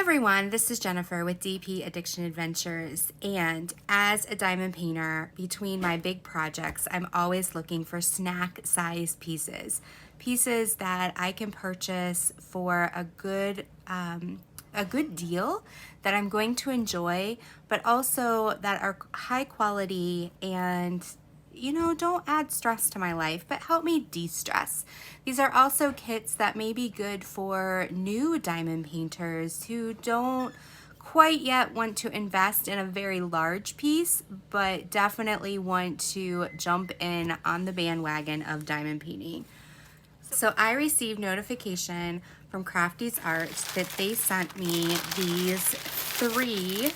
everyone, this is Jennifer with DP Addiction Adventures, and as a diamond painter, between my big projects, I'm always looking for snack-sized pieces that I can purchase for a good deal that I'm going to enjoy, but also that are high quality and don't add stress to my life, but help me de-stress. These are also kits that may be good for new diamond painters who don't quite yet want to invest in a very large piece, but definitely want to jump in on the bandwagon of diamond painting. So I received notification from CraftysArt that they sent me these 3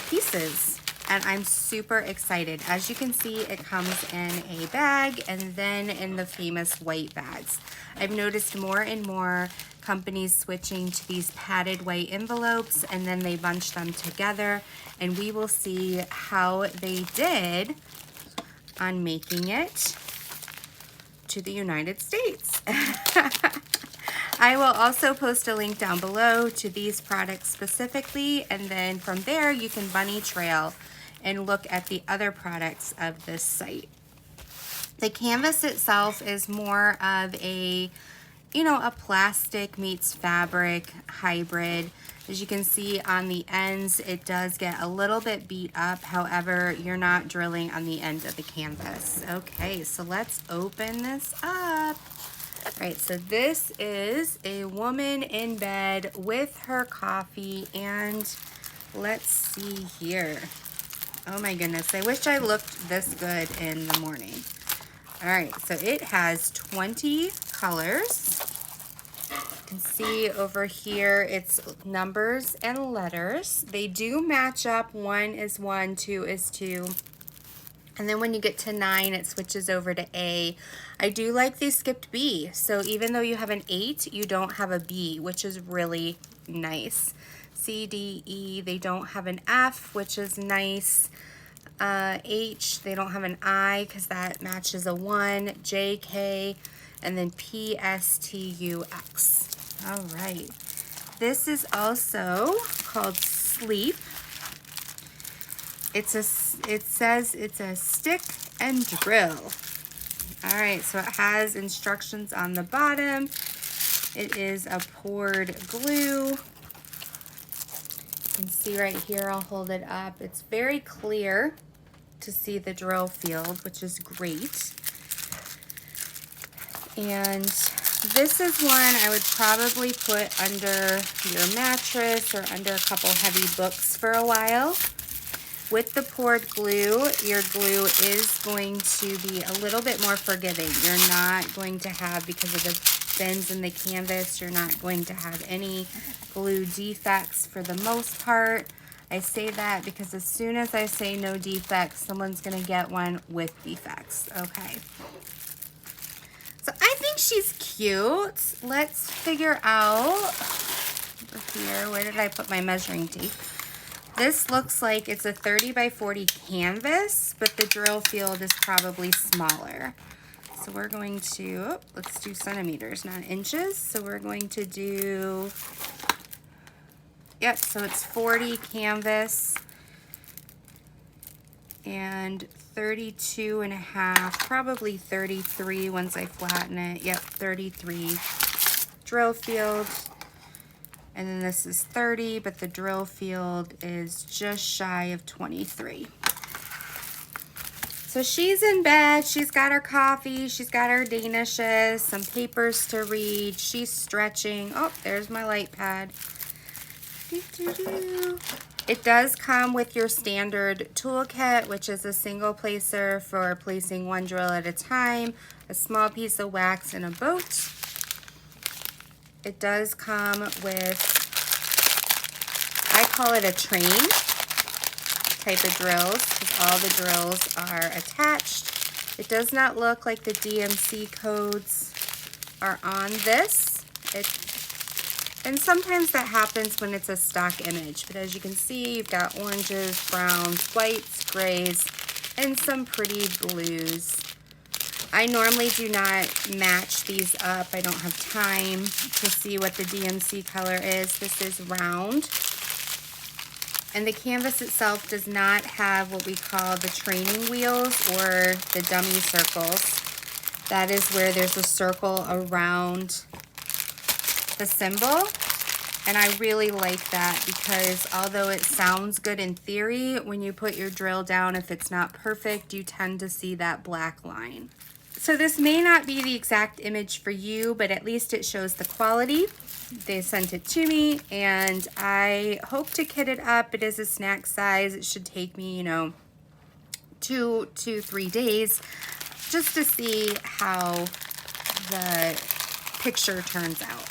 pieces. And I'm super excited. As you can see, it comes in a bag and then in the famous white bags. I've noticed more and more companies switching to these padded white envelopes, and then they bunch them together, and we will see how they did on making it to the United States. I will also post a link down below to these products specifically, and then from there you can bunny trail and look at the other products of this site. The canvas itself is more of a, a plastic meets fabric hybrid. As you can see on the ends, it does get a little bit beat up. However, you're not drilling on the end of the canvas. Okay, so let's open this up. All right, so this is a woman in bed with her coffee, and let's see here. Oh my goodness, I wish I looked this good in the morning. All right, so it has 20 colors. You can see over here, it's numbers and letters. They do match up. 1 is 1, 2 is 2. And then when you get to 9, it switches over to A. I do like they skipped B. So even though you have an 8, you don't have a B, which is really nice. C, D, E, they don't have an F, which is nice. H, they don't have an I because that matches a 1. J, K, and then P, S, T, U, X. All right. This is also called Sleep. It says it's a stick and drill. All right, so it has instructions on the bottom. It is a poured glue. You can see right here, I'll hold it up. It's very clear to see the drill field, which is great. And this is one I would probably put under your mattress or under a couple heavy books for a while. With the poured glue, your glue is going to be a little bit more forgiving. You're not going to have, because of the bends in the canvas, you're not going to have any glue defects for the most part. I say that because as soon as I say no defects, someone's going to get one with defects. Okay. So I think she's cute. Let's figure out over here, where did I put my measuring tape? This looks like it's a 30 by 40 canvas, but the drill field is probably smaller. So we're going to, let's do centimeters, not inches. So we're going to do, yep, so it's 40 canvas and 32 and a half, probably 33 once I flatten it. Yep, 33 drill field. And then this is 30, but the drill field is just shy of 23. So she's in bed, she's got her coffee, she's got her Danishes, some papers to read, she's stretching. Oh, there's my light pad. It does come with your standard toolkit, which is a single placer for placing 1 drill at a time, a small piece of wax, and a boat. It does come with, I call it a train type of drills, because all the drills are attached. It does not look like the DMC codes are on this. And sometimes that happens when it's a stock image, but as you can see, you've got oranges, browns, whites, grays, and some pretty blues. I normally do not match these up. I don't have time to see what the DMC color is. This is round. And the canvas itself does not have what we call the training wheels or the dummy circles. That is where there's a circle around the symbol. And I really like that because although it sounds good in theory, when you put your drill down, if it's not perfect, you tend to see that black line. So this may not be the exact image for you, but at least it shows the quality. They sent it to me and I hope to kit it up. It is a snack size. It should take me, 2 to 3 days just to see how the picture turns out.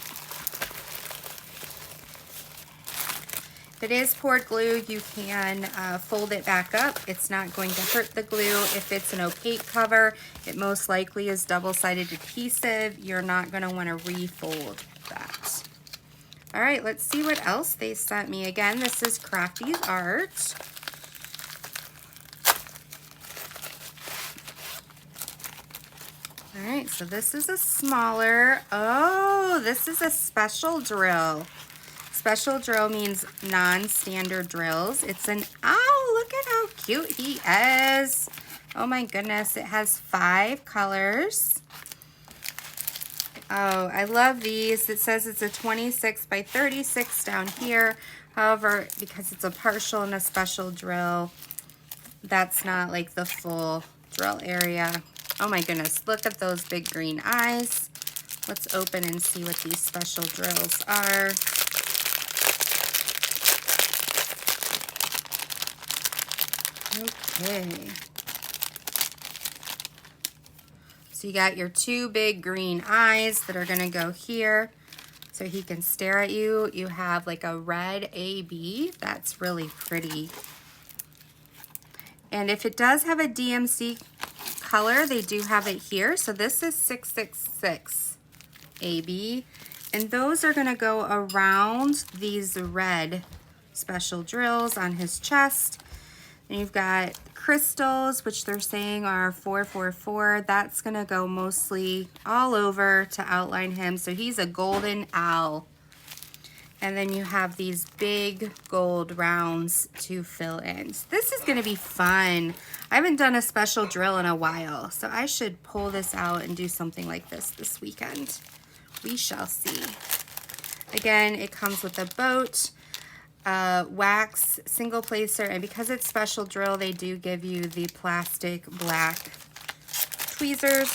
If it is poured glue, you can fold it back up. It's not going to hurt the glue. If it's an opaque cover, it most likely is double-sided adhesive. You're not going to want to refold that. All right, let's see what else they sent me. Again, this is CraftysArt. All right, so this is a smaller, this is a special drill. Special drill means non-standard drills. It's an, look at how cute he is. Oh my goodness, it has 5 colors. Oh, I love these. It says it's a 26 by 36 down here. However, because it's a partial and a special drill, that's not like the full drill area. Oh my goodness, look at those big green eyes. Let's open and see what these special drills are. Okay. So you got your 2 big green eyes that are gonna go here so he can stare at you. You have like a red AB. That's really pretty. And if it does have a DMC color, they do have it here. So this is 666 AB. And those are gonna go around these red special drills on his chest. And you've got crystals, which they're saying are 444. That's gonna go mostly all over to outline him. So he's a golden owl. And then you have these big gold rounds to fill in. So this is gonna be fun. I haven't done a special drill in a while, so I should pull this out and do something like this weekend. We shall see. Again, it comes with a boat, wax, single placer, and because it's special drill, they do give you the plastic black tweezers.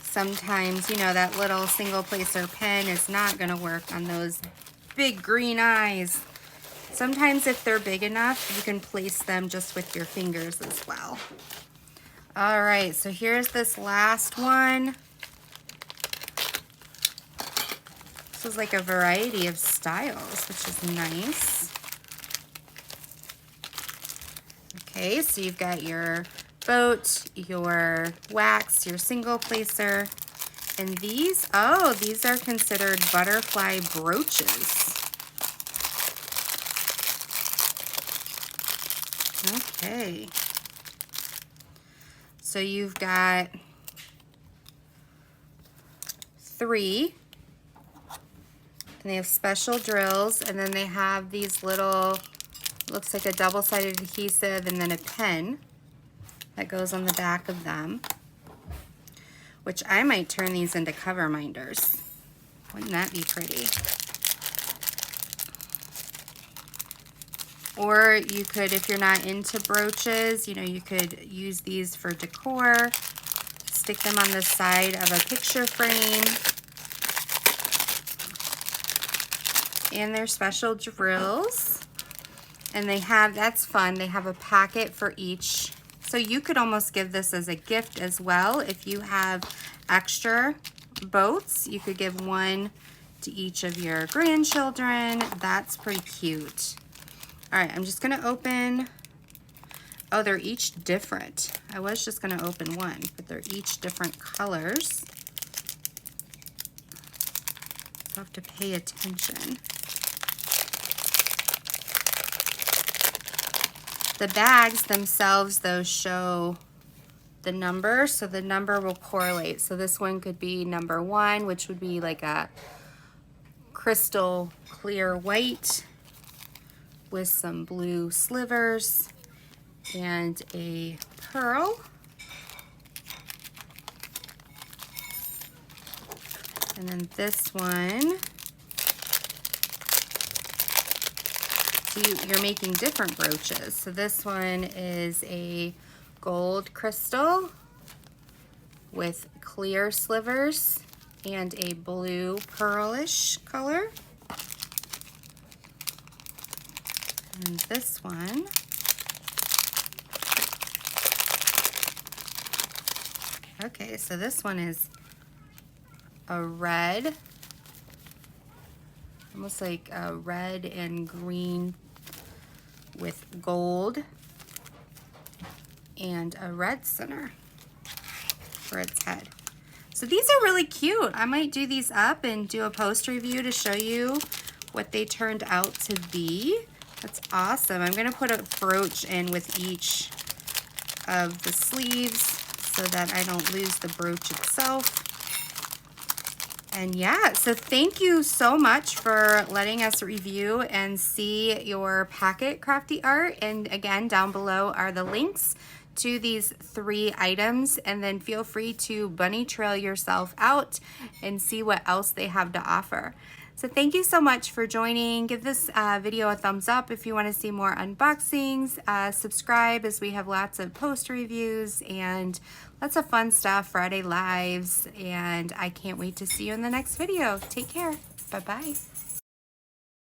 Sometimes, that little single placer pen is not gonna work on those big green eyes. Sometimes if they're big enough, you can place them just with your fingers as well. All right, so here's this last one. This is like a variety of styles, which is nice. Okay, so you've got your boat, your wax, your single placer, and these are considered butterfly brooches. Okay. So you've got 3. And they have special drills, and then they have these little, looks like a double-sided adhesive, and then a pen that goes on the back of them, which I might turn these into cover minders. Wouldn't that be pretty? Or you could, if you're not into brooches, you could use these for decor, stick them on the side of a picture frame. And they're special drills. And they have, that's fun, they have a packet for each. So you could almost give this as a gift as well. If you have extra boats, you could give one to each of your grandchildren. That's pretty cute. All right, I'm just gonna open, oh, they're each different. I was just gonna open one, but they're each different colors. So I have to pay attention. The bags themselves, though, show the number, so the number will correlate. So this one could be number 1, which would be like a crystal clear white with some blue slivers and a pearl. And then this one, so you're making different brooches. So this one is a gold crystal with clear slivers and a blue pearlish color. And this one okay, so this one is a red, almost like a red and green with gold and a red center for its head. So these are really cute. I might do these up and do a post review to show you what they turned out to be. That's awesome. I'm gonna put a brooch in with each of the sleeves so that I don't lose the brooch itself. And yeah, so thank you so much for letting us review and see your packet crafty art. And again, down below are the links to these 3 items, and then feel free to bunny trail yourself out and see what else they have to offer. So thank you so much for joining. Give this video a thumbs up if you want to see more unboxings. Subscribe, as we have lots of post reviews and lots of fun stuff, Friday lives, and I can't wait to see you in the next video. Take care. Bye-bye.